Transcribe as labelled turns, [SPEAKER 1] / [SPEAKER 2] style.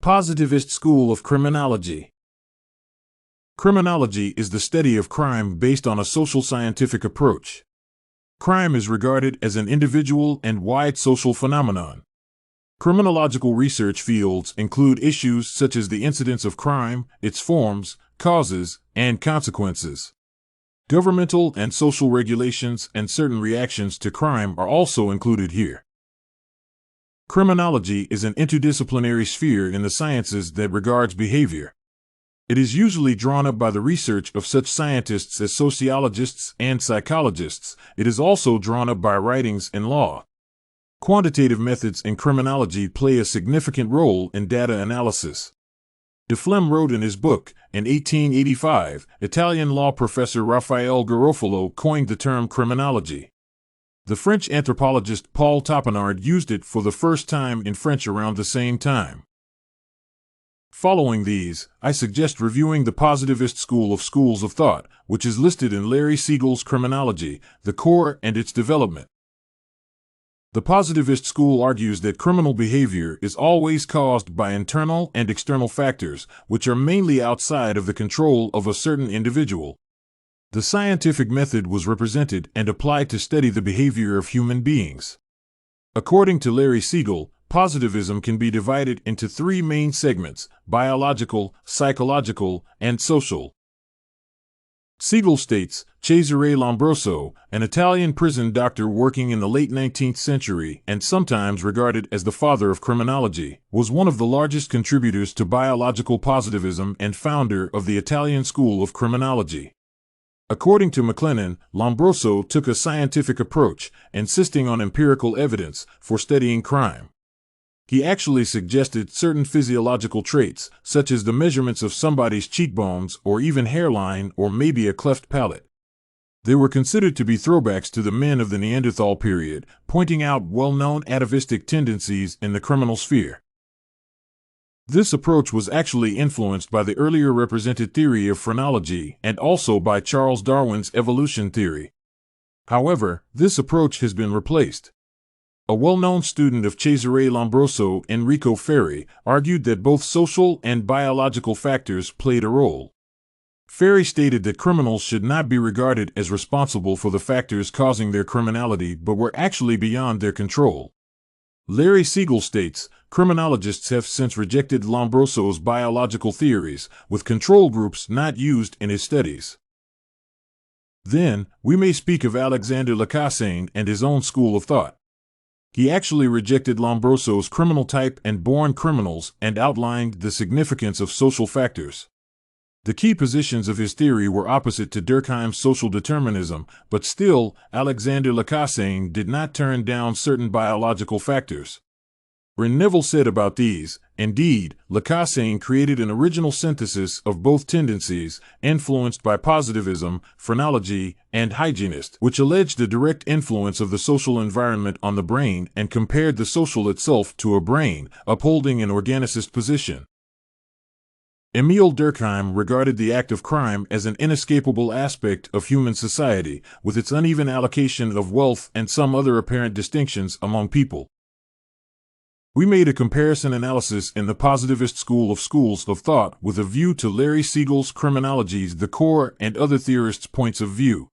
[SPEAKER 1] Positivist school of criminology. Criminology is the study of crime based on a social scientific approach. Crime is regarded as an individual and wide social phenomenon. Criminological research fields include issues such as the incidence of crime, its forms, causes, and consequences. Governmental and social regulations and certain reactions to crime are also included here. Criminology is an interdisciplinary sphere in the sciences that regards behavior. It is usually drawn up by the research of such scientists as sociologists and psychologists. It is also drawn up by writings in law. Quantitative methods in criminology play a significant role in data analysis. De Flem wrote in his book, in 1885, Italian law professor Raffaele Garofalo coined the term criminology. The French anthropologist Paul Tapenard used it for the first time in French around the same time. Following these, I suggest reviewing the Positivist school of schools of thought, which is listed in Larry Siegel's Criminology, the core and its development. The Positivist school argues that criminal behavior is always caused by internal and external factors, which are mainly outside of the control of a certain individual. The scientific method was represented and applied to study the behavior of human beings. According to Larry Siegel, positivism can be divided into three main segments: biological, psychological, and social. Siegel states, Cesare Lombroso, an Italian prison doctor working in the late 19th century and sometimes regarded as the father of criminology, was one of the largest contributors to biological positivism and founder of the Italian school of criminology. According to McLennan, Lombroso took a scientific approach, insisting on empirical evidence, for studying crime. He actually suggested certain physiological traits, such as the measurements of somebody's cheekbones or even hairline or maybe a cleft palate. They were considered to be throwbacks to the men of the Neanderthal period, pointing out well-known atavistic tendencies in the criminal sphere. This approach was actually influenced by the earlier represented theory of phrenology and also by Charles Darwin's evolution theory. However, this approach has been replaced. A well-known student of Cesare Lombroso, Enrico Ferri, argued that both social and biological factors played a role. Ferri stated that criminals should not be regarded as responsible for the factors causing their criminality but were actually beyond their control. Larry Siegel states, criminologists have since rejected Lombroso's biological theories, with control groups not used in his studies. Then, we may speak of Alexandre Lacassagne and his own school of thought. He actually rejected Lombroso's criminal type and born criminals and outlined the significance of social factors. The key positions of his theory were opposite to Durkheim's social determinism, but still, Alexandre Lacassagne did not turn down certain biological factors. Neville said about these, indeed, Lacassagne created an original synthesis of both tendencies, influenced by positivism, phrenology, and hygienist, which alleged the direct influence of the social environment on the brain and compared the social itself to a brain, upholding an organicist position. Emile Durkheim regarded the act of crime as an inescapable aspect of human society, with its uneven allocation of wealth and some other apparent distinctions among people. We made a comparison analysis in the Positivist school of schools of thought with a view to Larry Siegel's Criminology's The Core and other theorists' points of view.